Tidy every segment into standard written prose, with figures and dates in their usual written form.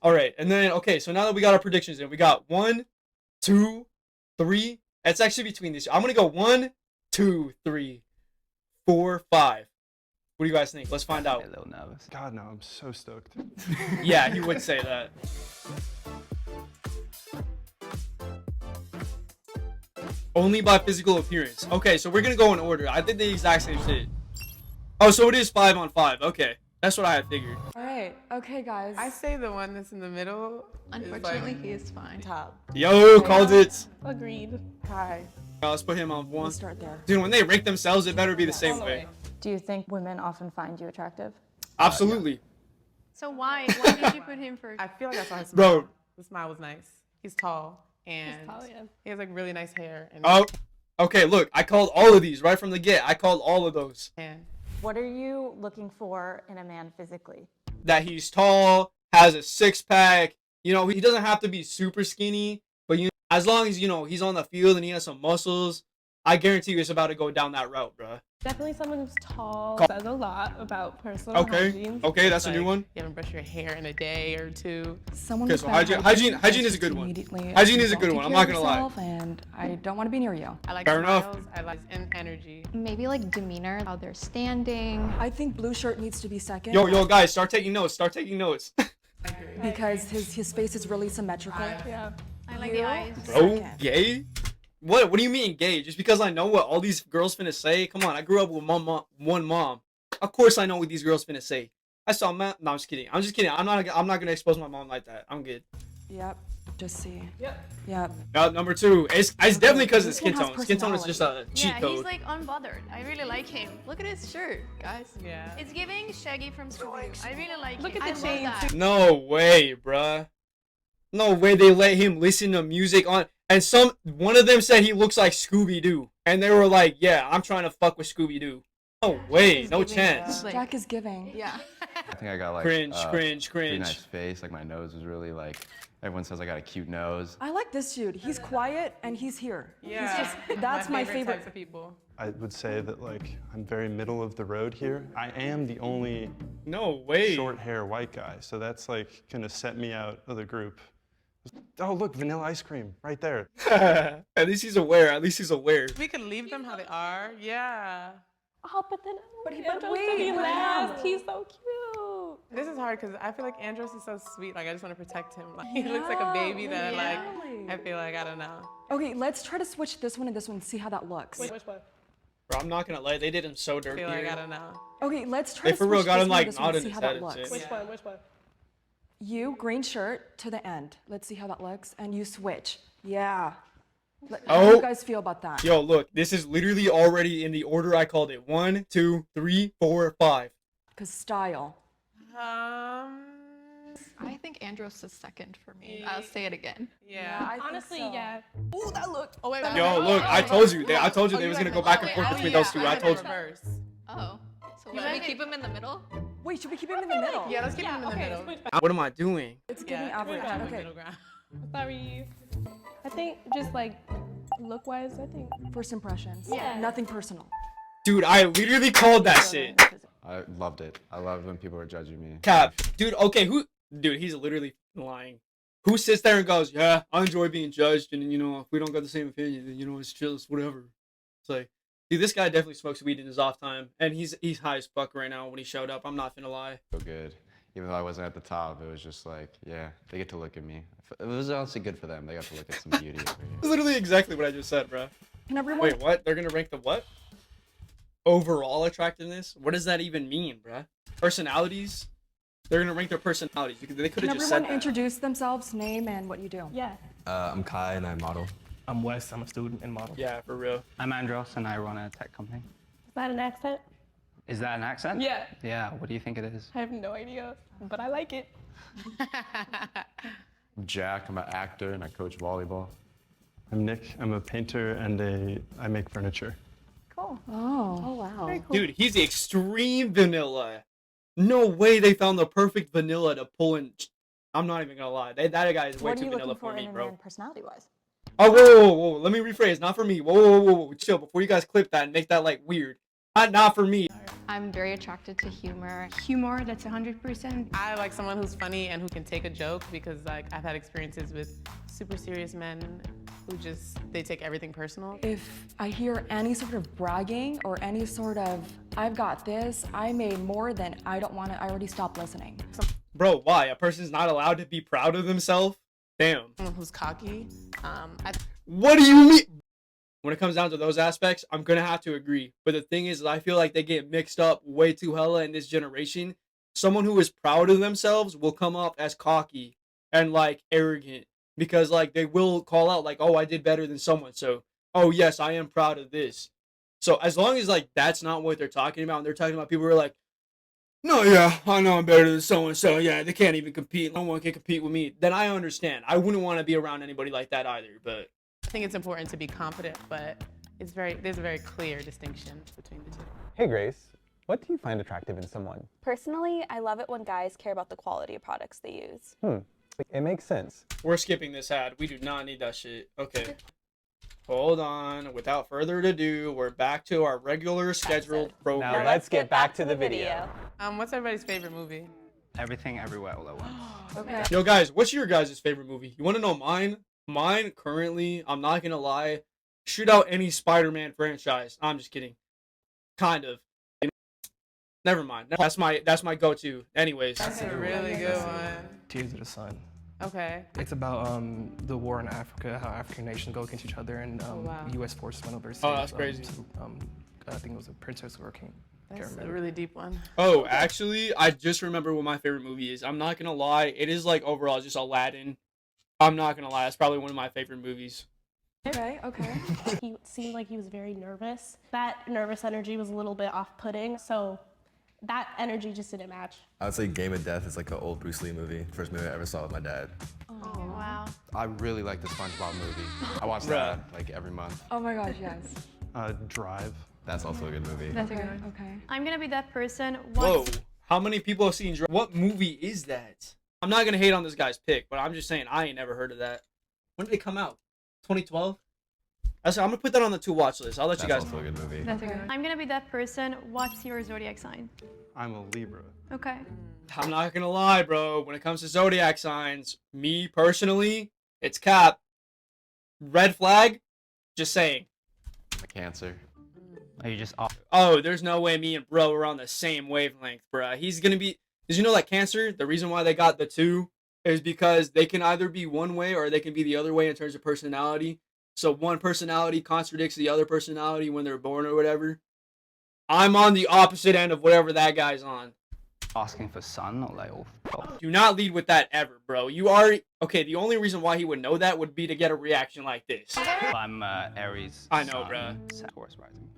All right, and then okay, so now that we got our predictions in, we got 1, 2, 3. It's actually between these. I'm gonna go 1, 2, 3, 4, 5. What do you guys think? Let's find A out. little nervous. God, no, I'm so stoked. Yeah, he would say that. Only by physical appearance. Okay, so we're gonna go in order. I did the exact same shit. Oh, so it is 5-on-5. Okay, that's what I had figured. All right. Okay, guys. I say the one that's in the middle. Unfortunately, he is fine. Top. Yo, called it. Agreed. Hi. Let's put him on We'll 1. start there. Dude, when they rank themselves, it better be the same All the way. Do you think women often find you attractive? Absolutely. So why did you put him first? I feel like I saw his smile. Bro. The smile was nice. He's tall and tall, yeah. he has like really nice hair. And Oh, okay, look, I called all of these right from the get. I called all of those. and What are you looking for in a man physically? That he's tall, has a 6-pack. You know, he doesn't have to be super skinny, but as long as he's on the field and he has some muscles, I guarantee you it's about to go down that route, bro. Definitely someone who's tall. Says a lot about personal Okay, hygiene. okay, that's a new like, one. You haven't brushed your hair in a day or two. Someone Okay, with so bad hygiene is a good one. immediately Hygiene is a don't good take one, I'm care not of gonna lie. yourself, And I don't want to be near you. I like Fair enough. smiles. I like energy. Maybe like demeanor, how they're standing. I think blue shirt needs to be second. Yo, guys, start taking notes. Start taking notes. Because his face is really symmetrical. Yeah. I like the eyes. Bro, Second. gay? What do you mean gay? Just because I know what all these girls finna say? Come on, I grew up with one mom. Of course I know what these girls finna say. I saw no, I'm just kidding. I'm just kidding. I'm not gonna expose my mom like that. I'm good. Yep. Just see. Yep. Yep. Number 2. It's definitely because of This skin one has tone. Skin tone is just a cheat Yeah, code. he's like unbothered. I really like him. Look at his shirt, guys. Yeah. It's giving Shaggy from Scooby-Doo. I really like Look it. at I the love chains. that. No way, bruh. No way they let him listen to music on. And one of them said he looks like Scooby-Doo. And they were like, yeah, I'm trying to fuck with Scooby-Doo. No way, no chance. Like, Jack is giving. yeah. I think I got like Cringe, pretty cringe. nice face. Like my nose is really like. Everyone says I got a cute nose. I like this dude. He's quiet and he's here. Yeah. That's my favorite. types of people. I would say that like I'm very middle of the road here. I am the only No way. short hair white guy, so that's like gonna set me out of the group. Oh look, vanilla ice cream right there. At least he's aware. At least he's aware. We could leave them how they are. Yeah. Oh, but then but Andros wait, to be but last. how? He's so cute. This is hard because I feel like Andros is so sweet. Like I just want to protect him. Like he looks like a baby that like I feel like I don't know. Okay, let's try to switch this one and this one and see how that looks. Wait, which one? Bro, I'm not gonna lie. They did him so I dirty. feel like I don't know. Okay, let's try They to for switch real got this him, one like, and this one not and in see his how head that and looks. shit. Which one? Which one? You, green shirt to the end. Let's see how that looks. And you switch. Yeah. How do Oh. you guys feel about that? Yo, look, this is literally already in the order I called it. 1, 2, 3, 4, 5. Because style. I think Andros is second for me. I'll say it again. Yeah. I think Honestly, so. yeah. Ooh, that looked. Oh wait. Yo, look, I told you. I told you they was gonna go back and forth between those two. I told you. Reverse. Oh. So should we keep him in the middle? Wait, should we keep him in the middle? Yeah, let's keep him in the Okay. middle. Switch What am I doing? It's giving Yeah, average. we're Okay. middle ground. Sorry. I think just like look-wise, I think. First impressions. Yeah. Nothing personal. Dude, I literally called that shit. I loved it. I loved when people were judging me. Cap. Dude, okay, dude, he's literally lying. Who sits there and goes, yeah, I enjoy being judged, and if we don't got the same opinion, then it's just whatever. It's like, dude, this guy definitely smokes weed in his off time, and he's high as fuck right now when he showed up. I'm not finna lie. So good. Even though I wasn't at the top, it was just like, yeah, they get to look at me. It was honestly good for them. They got to look at some beauty over here. Literally exactly what I just said, bro. Can everyone? Wait, what? They're gonna rank the what? Overall attractiveness? What does that even mean, bruh? Personalities? They're gonna rank their personalities. They could Can have just said everyone that. introduce themselves, name, and what you do? Yeah. I'm Kai and I model. I'm Wes, I'm a student and model. Yeah, for real. I'm Andros and I run a tech company. Is that an accent? Is that an accent? Yeah. Yeah, what do you think it is? I have no idea, but I like it. I'm Jack, I'm an actor and I coach volleyball. I'm Nick. I'm a painter and I make furniture. Cool. Oh. Wow. Very cool. Dude, he's extreme vanilla. No way they found the perfect vanilla to pull in. I'm not even gonna lie. That guy is way What are too you vanilla looking for for me, in a bro. man personality-wise? Oh, whoa. Let me rephrase. Not for me. Whoa. Chill. Before you guys clip that and make that like weird. Not for me. I'm very attracted to humor. Humor, that's 100%. I like someone who's funny and who can take a joke because like I've had experiences with super serious men who just, they take everything personal. If I hear any sort of bragging or any sort of, I've got this, I made more than I don't want it, I already stop listening. Bro, why? A person's not allowed to be proud of themselves? Damn. Someone who's cocky. What do you mean? When it comes down to those aspects, I'm gonna have to agree. But the thing is, I feel like they get mixed up way too hella in this generation. Someone who is proud of themselves will come off as cocky and like arrogant because like they will call out like, oh, I did better than someone. So, oh yes, I am proud of this. So as long as like that's not what they're talking about, and they're talking about people who are like, no, yeah, I know I'm better than so and so. Yeah, they can't even compete. No one can compete with me. Then I understand. I wouldn't want to be around anybody like that either. But I think it's important to be confident, but there's a very clear distinction between the two. Hey Grace, what do you find attractive in someone? Personally, I love it when guys care about the quality of products they use. It makes sense. we're skipping this ad. We do not need that shit. Okay. Hold on. Without further ado, we're back to our regular scheduled program. Now let's get back to the video. What's everybody's favorite movie? Everything Everywhere All at Once. Okay. Yo, guys, what's your guys' favorite movie? You want to know mine? Mine, currently, I'm not going to lie, shoot out any Spider-Man franchise. I'm just kidding. Kind of. You know? Never mind. That's my go-to. Anyways. That's a really good one. Tears of the Sun. Okay. It's about the war in Africa, how African nations go against each other, and wow. U.S. forces went overseas. Oh, that's crazy. I think it was a princess or a king. That's a really deep one. Oh, actually, I just remember what my favorite movie is. I'm not going to lie. It is, like, overall just Aladdin. I'm not going to lie. It's probably one of my favorite movies. Okay, okay. He seemed like he was very nervous. That nervous energy was a little bit off-putting, so that energy just didn't match. I would say Game of Death is like an old Bruce Lee movie. First movie I ever saw with my dad. Oh, wow. I really like the SpongeBob movie. I watch that like every month. Oh my gosh, yes. Drive. That's also a good movie. That's a Okay, good one. okay. I'm gonna be that person. Whoa. How many people have seen What movie is that? I'm not going to hate on this guy's pick, but I'm just saying I ain't never heard of that. When did it come out? 2012? I'm going to put that on the to-watch list. I'll let you guys That's also a good movie. That's a good one. I'm gonna be that person. What's your zodiac sign? I'm a Libra. Okay. I'm not going to lie, bro. When it comes to zodiac signs, me personally, it's Cap. Red flag? Just saying. Cancer. Are you just off? Oh, there's no way me and bro are on the same wavelength, bruh. He's gonna be. Did you know that Cancer, the reason why they got the two is because they can either be one way or they can be the other way in terms of personality. So one personality contradicts the other personality when they're born or whatever. I'm on the opposite end of whatever that guy's on. Asking for sun or like, Do not lead with that ever, bro. You are okay. The only reason why he would know that would be to get a reaction like this. I'm Aries. I know, sun, Taurus rising.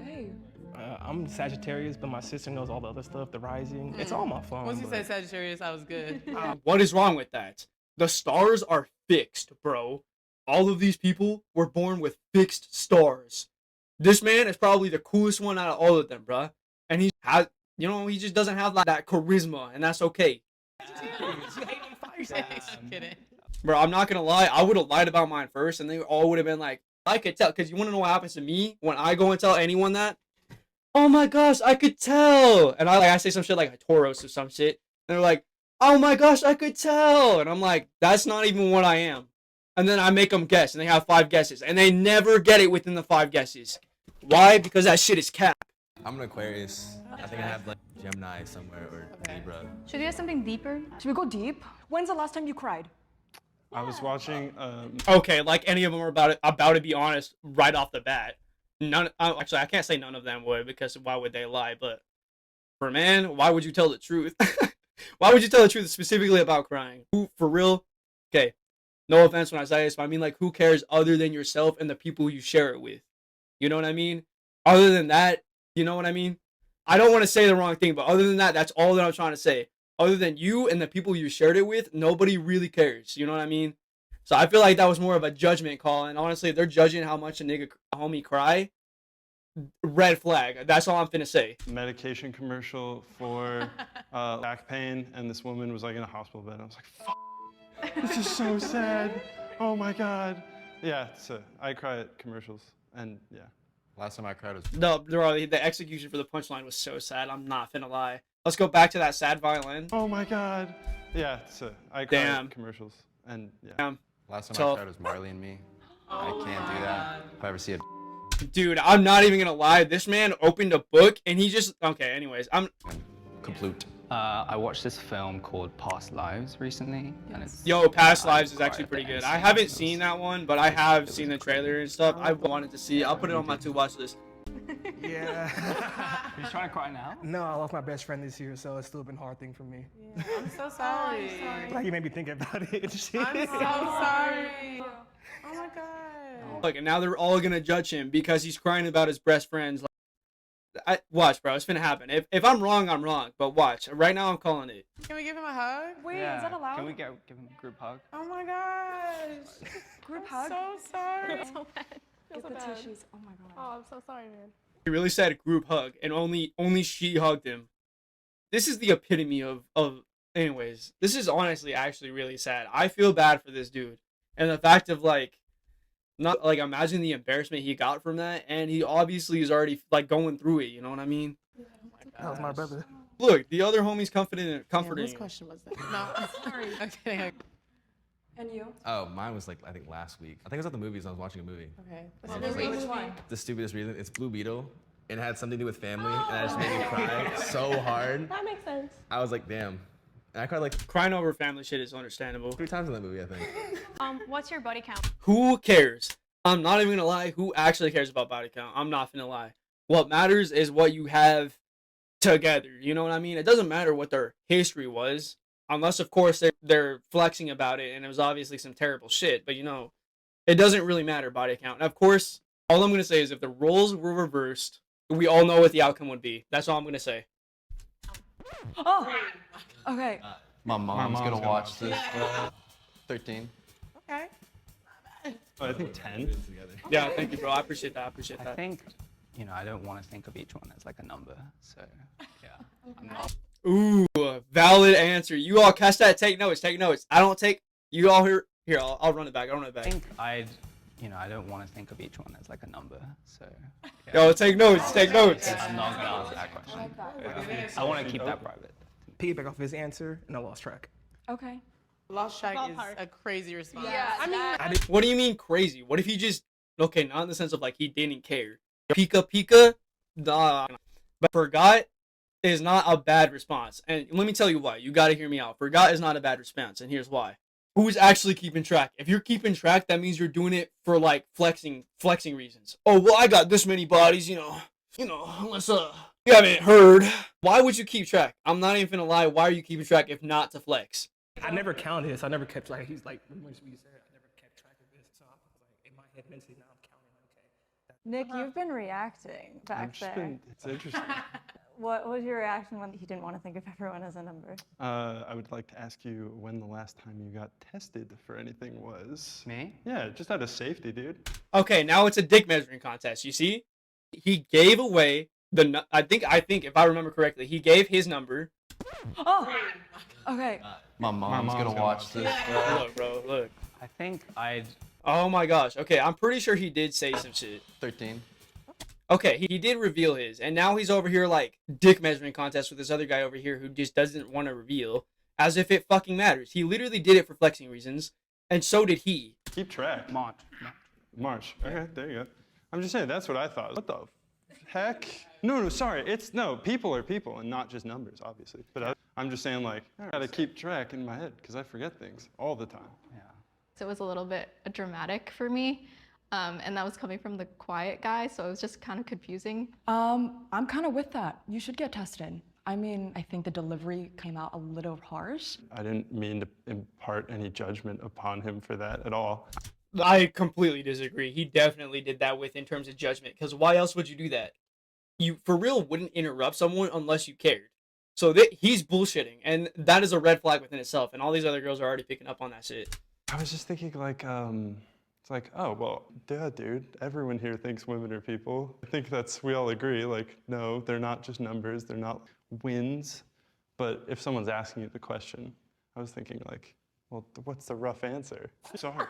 Okay. I'm Sagittarius, but my sister knows all the other stuff, the rising. It's all my phone. Once you said Sagittarius, I was good. What is wrong with that? The stars are fixed, bro. All of these people were born with fixed stars. This man is probably the coolest one out of all of them, bruh. And he has, he just doesn't have like that charisma, and that's okay. Kidding. Bro, I'm not gonna lie. I would have lied about mine first, and they all would have been like, I could tell. Because you want to know what happens to me when I go and tell anyone that? Oh my gosh, I could tell. And I say some shit like a Taurus or some shit. And they're like, oh my gosh, I could tell. And I'm like, that's not even what I am. And then I make them guess, and they have 5 guesses. And they never get it within the 5 guesses. Why? Because that shit is cap. I'm an Aquarius. I think I have like Gemini somewhere or Libra. Should we have something deeper? Should we go deep? When's the last time you cried? I was watching. Okay, like any of them are about to be honest right off the bat. None. Actually, I can't say none of them would, because why would they lie? But for man, why would you tell the truth? Why would you tell the truth specifically about crying? Who, for real? Okay, no offense when I say this, but I mean, like, who cares other than yourself and the people you share it with? You know what I mean? Other than that, you know what I mean? I don't want to say the wrong thing, but other than that, that's all that I'm trying to say. Other than you and the people you shared it with, nobody really cares. You know what I mean? So I feel like that was more of a judgment call. And honestly, if they're judging how much a homie cry, red flag. That's all I'm finna say. Medication commercial for back pain, and this woman was like in a hospital bed. I was like, fuck, this is so sad. Oh my God. Yeah, so I cry at commercials, and yeah. Last time I cried was No, bro, the execution for the punchline was so sad. I'm not finna lie. Let's go back to that sad violin. Oh my god. Yeah, so I cried at commercials. And yeah. Damn. last time So- I cried was Marley and Me. I can't do that. If I ever see a Dude, I'm not even gonna lie. This man opened a book and he just okay. Anyways, complete. I watched this film called Past Lives recently, and it's Past I Lives is cried actually at the pretty end good. I scene. haven't It was- seen that one, but I have seen the trailer and stuff. I wanted to see it. I'll put it on my to-watch list. Yeah. He's trying to cry now? No, I lost my best friend this year, so it's still been a hard thing for me. I'm so sorry. Like, you made me think about it. I'm so sorry. Oh my god. Look, and now they're all gonna judge him because he's crying about his best friends. Watch, bro. It's gonna happen. If I'm wrong, I'm wrong. But watch. Right now, I'm calling it. Can we give him a hug? Wait, Yeah. is that allowed? Can we give him a group hug? Oh my gosh. Group I'm hug? so sorry. So bad. Get so the bad. tissues. Oh my god. Oh, I'm so sorry, man. He really said group hug, and only she hugged him. This is the epitome of. Anyways, this is honestly actually really sad. I feel bad for this dude, and the fact of not like imagine the embarrassment he got from that, and he obviously is already like going through it. You know what I mean? That was my brother. Look, the other homie's comforting Whose you. question was that? No, I'm sorry. Okay. And you? Oh, mine was like, I think last week. I think it was at the movies. I was watching a movie. Okay. Which one? The stupidest reason, it's Blue Beetle. It had something to do with family, and that just made me cry so hard. That makes sense. I was like, damn. And I cried like Crying over family shit is understandable. 3 times in that movie, I think. What's your body count? Who cares? I'm not even gonna lie. Who actually cares about body count? I'm not gonna lie. What matters is what you have together. You know what I mean? It doesn't matter what their history was, unless of course they're flexing about it and it was obviously some terrible shit. But it doesn't really matter body count. And of course, all I'm gonna say is if the roles were reversed, we all know what the outcome would be. That's all I'm gonna say. Oh. Okay. My mom's gonna gonna watch this. 13. Okay. Oh, I think 10. Yeah, thank you, bro. I appreciate that. I think, I don't want to think of each one as like a number. So, yeah. I'm not. Ooh, valid answer. You all catch that. Take notes. Take notes. I don't take. You all hear. Here, I'll run it back. I'll run it back. I think I don't want to think of each one as like a number. So, yeah. Yo, take notes. Take notes. I'm not gonna answer that question. Yeah. I want to keep that private. Piggyback off his answer, and I lost track. Okay. Lost track is Ballpark. a crazy response. Yeah, I mean, What do you mean crazy? What if he just okay? Not in the sense of like he didn't care. Pika, nah. But forgot is not a bad response. And let me tell you why. You got to hear me out. Forgot is not a bad response, and here's why. Who's actually keeping track? If you're keeping track, that means you're doing it for like flexing reasons. Oh well, I got this many bodies. Unless you haven't heard. Why would you keep track? I'm not even gonna lie. Why are you keeping track if not to flex? I never counted this. I never kept like he's like when you said I never kept track of this. So I was like in my head mentally now I'm counting. Okay. Nick, you've been reacting back there. It's interesting. What was your reaction when he didn't want to think of everyone as a number? I would like to ask you when the last time you got tested for anything was. Me? Yeah, just out of safety, dude. Okay, now it's a dick measuring contest. You see, he gave away I think if I remember correctly, he gave his number. Oh. Okay. My mom's gonna watch this. Look, bro, look. I think I'd. Oh my gosh. Okay, I'm pretty sure he did say some shit. 13. Okay, he did reveal his, and now he's over here like dick measuring contest with this other guy over here who just doesn't want to reveal, as if it fucking matters. He literally did it for flexing reasons, and so did he. Keep track. March. Okay, there you go. I'm just saying, that's what I thought. What the heck? No, sorry. People are people and not just numbers, obviously. But I'm just saying, like, I gotta keep track in my head because I forget things all the time. Yeah. So it was a little bit dramatic for me. And that was coming from the quiet guy, so it was just kind of confusing. I'm kind of with that. You should get tested. I mean, I think the delivery came out a little harsh. I didn't mean to impart any judgment upon him for that at all. I completely disagree. He definitely did that in terms of judgment, because why else would you do that? You, for real, wouldn't interrupt someone unless you cared. So he's bullshitting, and that is a red flag within itself, and all these other girls are already picking up on that shit. I was just thinking, like, it's like, oh, well, duh, dude. Everyone here thinks women are people. I think we all agree, like, no, they're not just numbers. They're not wins. But if someone's asking you the question, I was thinking, like, well, what's the rough answer? Sorry.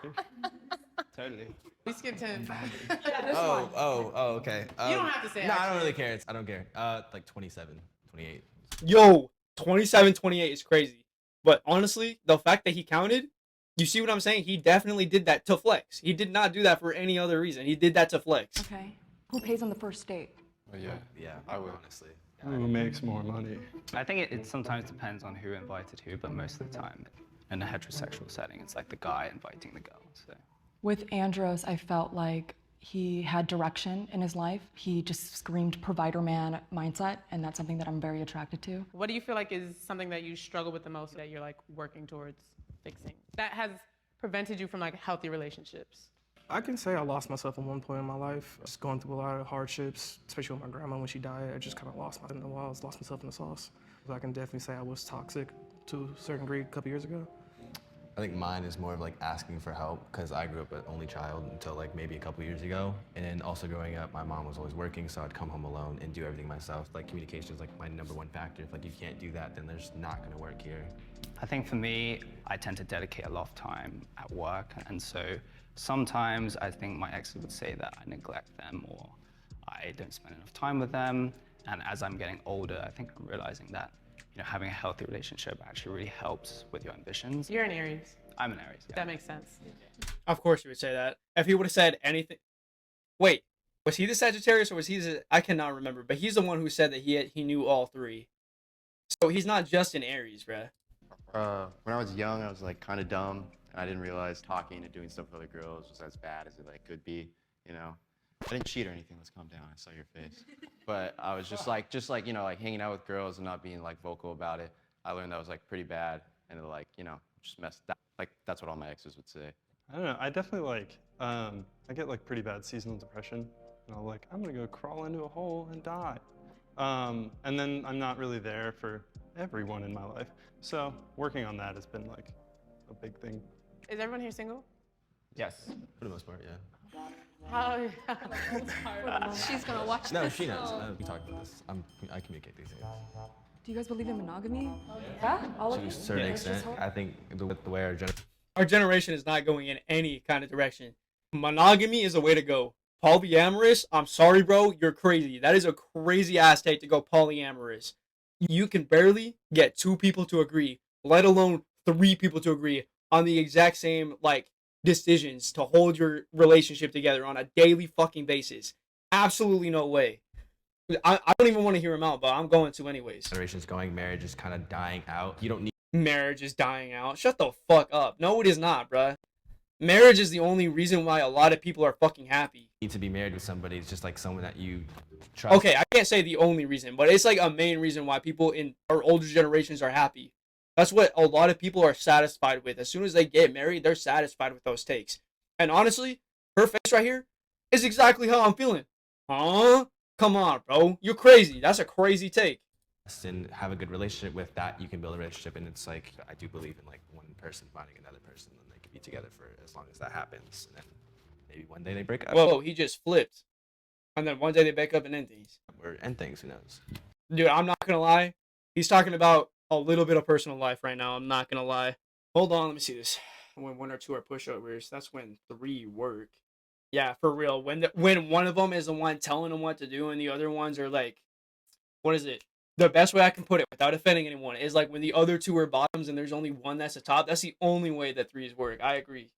Totally. We skipped him. Okay. You don't have to say, No, I don't actually. really care. I don't care. Like 27, 28. Yo, 27, 28 is crazy. But honestly, the fact that he counted, you see what I'm saying? He definitely did that to flex. He did not do that for any other reason. He did that to flex. Okay. Who pays on the first date? But yeah, Yeah, I would. honestly. Who makes more money? I think it sometimes depends on who invited who, but most of the time, in a heterosexual setting, it's like the guy inviting the girl. So With Andros, I felt like he had direction in his life. He just screamed provider man mindset, and that's something that I'm very attracted to. What do you feel like is something that you struggle with the most that you're like working towards fixing? That has prevented you from like healthy relationships? I can say I lost myself at one point in my life. Just going through a lot of hardships, especially with my grandma when she died. I just kind of lost myself in the sauce. So I can definitely say I was toxic to a certain degree a couple years ago. I think mine is more of like asking for help because I grew up an only child until like maybe a couple years ago. And then also growing up, my mom was always working, so I'd come home alone and do everything myself. Like communication is like my #1 factor. If like you can't do that, then there's not gonna work here. I think for me, I tend to dedicate a lot of time at work, and so sometimes I think my exes would say that I neglect them or I don't spend enough time with them. And as I'm getting older, I think I'm realizing that having a healthy relationship actually really helps with your ambitions. You're an Aries. I'm an Aries. Yeah. That makes sense. Of course he would say that. If he would have said anything... Wait, was he the Sagittarius or was he the... I cannot remember, but he's the one who said that he knew all three. So he's not just an Aries, bruh. When I was young, I was like kind of dumb, and I didn't realize talking and doing stuff with other girls was as bad as it like could be. I didn't cheat or anything. Let's calm down. I saw your face. But I was just like like hanging out with girls and not being like vocal about it. I learned that was like pretty bad, and it, like just messed that. Like that's what all my exes would say. I don't know. I definitely like, I get like pretty bad seasonal depression. And I'm like, I'm gonna go crawl into a hole and die. And then I'm not really there for everyone in my life. So working on that has been like a big thing. Is everyone here single? Yes. For the most part, yeah. Oh, She's gonna watch No, this. she knows. We talked about this. I communicate these things. Do you guys believe in monogamy? Yeah, all of To you? a certain It's just extent, hope. I think the way Our generation is not going in any kind of direction. Monogamy is the way to go. Polyamorous, I'm sorry, bro, you're crazy. That is a crazy ass take to go polyamorous. You can barely get 2 people to agree, let alone 3 people to agree on the exact same decisions to hold your relationship together on a daily fucking basis. Absolutely no way. I don't even want to hear him out, but I'm going to anyways. generation's going, marriage is kind of dying out. You don't need Marriage is dying out. Shut the fuck up. No, it is not, bruh. Marriage is the only reason why a lot of people are fucking happy. to be married with somebody. It's just like someone that you trust. Okay, I can't say the only reason, but it's like a main reason why people in our older generations are happy. That's what a lot of people are satisfied with. As soon as they get married, they're satisfied with those takes. And honestly, her face right here is exactly how I'm feeling. Huh? Come on, bro. You're crazy. That's a crazy take. And have a good relationship with that, you can build a relationship. And it's like, I do believe in like one person finding another person, and they can be together for as long as that happens. And then maybe one day they break up. Whoa, he just flipped. And then one day they break up and end things. Or end things, who knows? Dude, I'm not gonna lie. He's talking about a little bit of personal life right now. I'm not gonna lie. Hold on, let me see this. When 1 or 2 are pushovers, that's when 3 work. Yeah, for real. When one of them is the one telling them what to do, and the other ones are like, what is it? The best way I can put it without offending anyone is like when the other 2 are bottoms and there's only one that's the top. That's the only way that 3s work. I agree.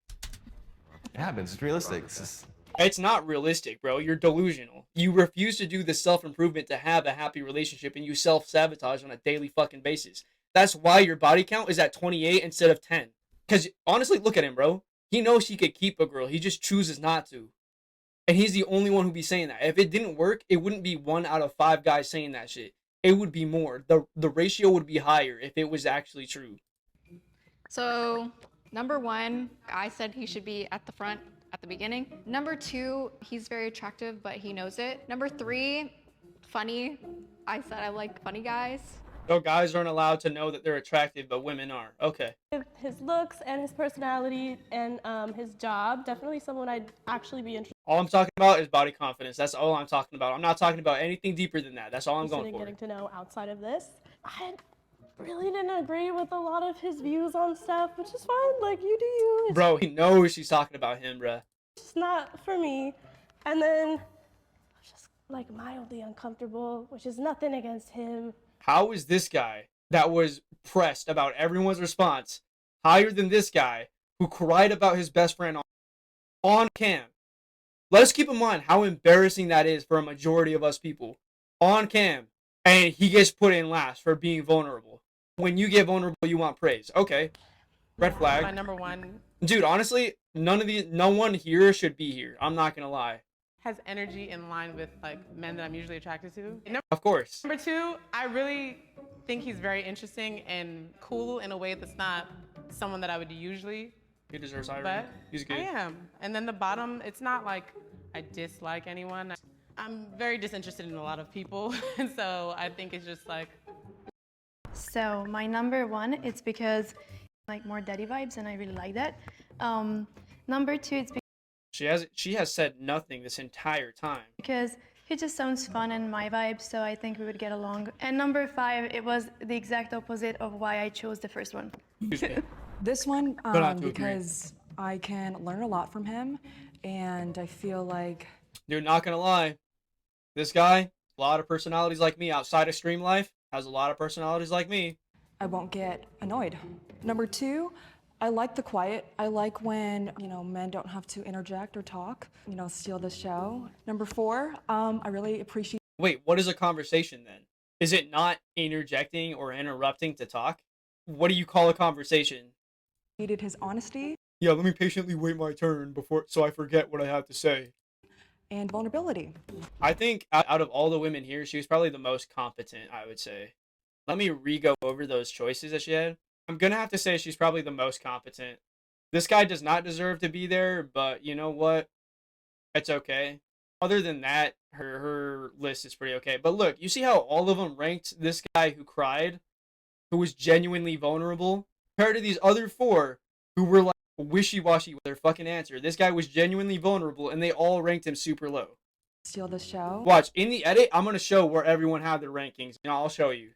It happens. It's realistic. It's not realistic, bro. You're delusional. You refuse to do the self-improvement to have a happy relationship, and you self-sabotage on a daily fucking basis. That's why your body count is at 28 instead of 10. Because honestly, look at him, bro. He knows he could keep a girl. He just chooses not to. And he's the only one who'd be saying that. If it didn't work, it wouldn't be 1 out of 5 guys saying that shit. It would be more. The ratio would be higher if it was actually true. So, number 1, I said he should be at the front at the beginning. Number 2, he's very attractive, but he knows it. Number 3, funny. I said I like funny guys. So guys aren't allowed to know that they're attractive, but women are. Okay. His looks and his personality and his job, definitely someone I'd actually be interested All I'm talking about is body confidence. That's all I'm talking about. I'm not talking about anything deeper than that. That's all I'm going in for. getting to know outside of this. I really didn't agree with a lot of his views on stuff, which is fine. Like, you do you. It's Bro, he knows she's talking about him, bruh. It's not for me. And then I was just like mildly uncomfortable, which is nothing against him. How is this guy that was pressed about everyone's response higher than this guy who cried about his best friend on cam? Let's keep in mind how embarrassing that is for a majority of us people. On cam. And he gets put in last for being vulnerable. When you get vulnerable, you want praise. Okay. Red flag. My number one Dude, honestly, no one here should be here. I'm not gonna lie. has energy in line with like men that I'm usually attracted to. Of course. Number two, I really think he's very interesting and cool in a way that's not someone that I would usually. He deserves irony. But He's good. I am. And then the bottom, it's not like I dislike anyone. I'm very disinterested in a lot of people, and so I think it's just like. So my number one, it's because like more daddy vibes, and I really like that. Number two, it's She has said nothing this entire time. because he just sounds fun and my vibe, so I think we would get along. And number five, it was the exact opposite of why I chose the first one. This one, But I have to agree. because I can learn a lot from him, and I feel like Dude, not gonna lie. This guy, a lot of personalities like me outside of stream life, has a lot of personalities like me. I won't get annoyed. Number two, I like the quiet. I like when, men don't have to interject or talk, steal the show. Number four, I really appreciate Wait, what is a conversation then? Is it not interjecting or interrupting to talk? What do you call a conversation? his honesty Yeah, let me patiently wait my turn so I forget what I have to say. and vulnerability. I think out of all the women here, she was probably the most competent, I would say. Let me re-go over those choices that she had. I'm gonna have to say she's probably the most competent. This guy does not deserve to be there, but you know what? It's okay. Other than that, her list is pretty okay. But look, you see how all of them ranked this guy who cried, who was genuinely vulnerable, compared to these other four who were like wishy-washy with their fucking answer. This guy was genuinely vulnerable, and they all ranked him super low. Steal the show. Watch, in the edit, I'm going to show where everyone had their rankings. I'll show you.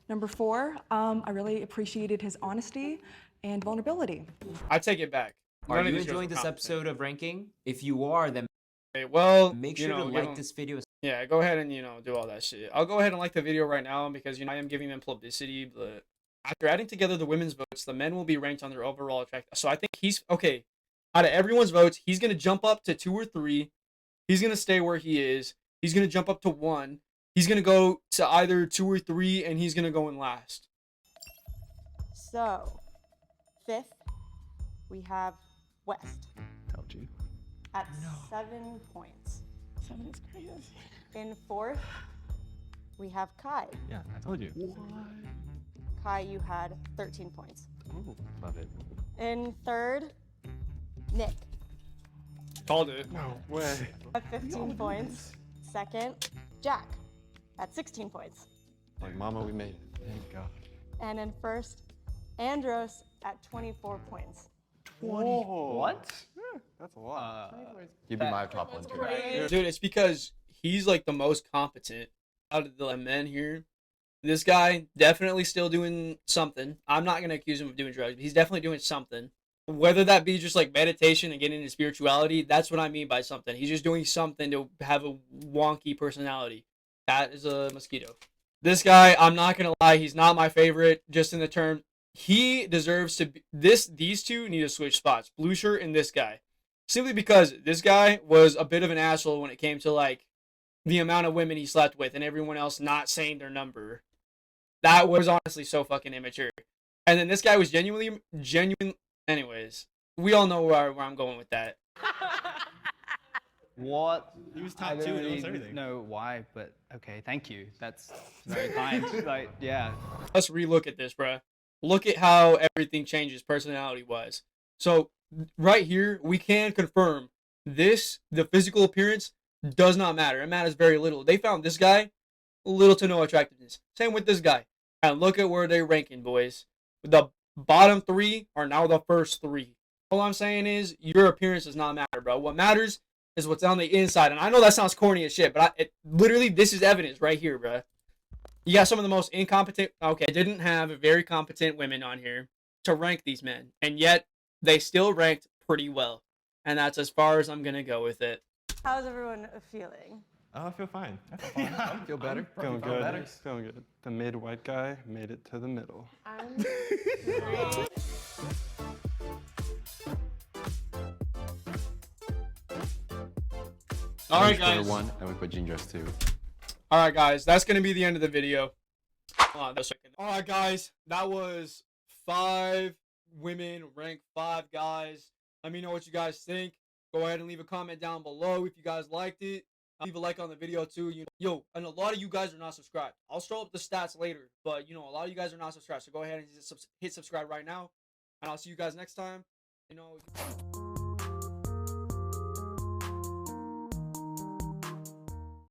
Number four, I really appreciated his honesty and vulnerability. I take it back. Are None of you these girls enjoying were this competent. episode of ranking? If you are, then Okay, well, make you sure know, to give like them- this video. Yeah, go ahead and, do all that shit. I'll go ahead and like the video right now because, I am giving them publicity, but after adding together the women's votes, the men will be ranked on their overall attract. So I think okay, out of everyone's votes, he's going to jump up to 2 or 3. He's going to stay where he is. He's going to jump up to 1. He's going to go to either 2 or 3, and he's going to go in last. So, fifth, we have West Told you. at 7 points. 7 is crazy. In fourth, we have Kai. Yeah, I told you. Kai, you had 13 points. Ooh, love it. In third, Nick Called it. No way. at 15 points. Second, Jack at 16 points. Like, mama, we made it. Thank God. And in first, Andros at 24 points. What? Yeah, that's a lot. You'd be my top one, too. Dude, it's because he's like the most competent out of the men here. This guy definitely still doing something. I'm not gonna accuse him of doing drugs, but he's definitely doing something. Whether that be just like meditation and getting into spirituality, that's what I mean by something. He's just doing something to have a wonky personality. That is a mosquito. This guy, I'm not gonna lie, he's not my favorite. Just in the term, he deserves to be. These two need to switch spots. Blue shirt and this guy. Simply because this guy was a bit of an asshole when it came to like the amount of women he slept with and everyone else not saying their number. That was honestly so fucking immature. And then this guy was genuine. Anyways, we all know where I'm going with that. What? He was I top 2 don't and knows really everything. know why, but okay, thank you. That's very kind. Like, yeah. Let's relook at this, bruh. Look at how everything changes personality-wise. So, right here, we can confirm the physical appearance does not matter. It matters very little. They found this guy, little to no attractiveness. Same with this guy. And look at where they're ranking, boys. The bottom 3 are now the first 3. All I'm saying is, your appearance does not matter, bro. What matters is what's on the inside. And I know that sounds corny as shit, but literally, this is evidence right here, bro. You got some of the most incompetent. Okay, didn't have very competent women on here to rank these men, and yet they still ranked pretty well. and that's as far as I'm gonna go with it. How's everyone feeling? Oh, I feel fine. I feel better. Feeling Feel good. better. Feeling good. The mid-white guy made it to the middle. I'm All right, We put her guys. 1, and we put Jean Dress 2. All right, guys. That's gonna be the end of the video. Hold on a second. All right, guys. That was 5 women ranked 5 guys. Let me know what you guys think. Go ahead and leave a comment down below if you guys liked it. Leave a like on the video too. Yo, and a lot of you guys are not subscribed. I'll show up the stats later, but a lot of you guys are not subscribed. So go ahead and hit subscribe right now, and I'll see you guys next time.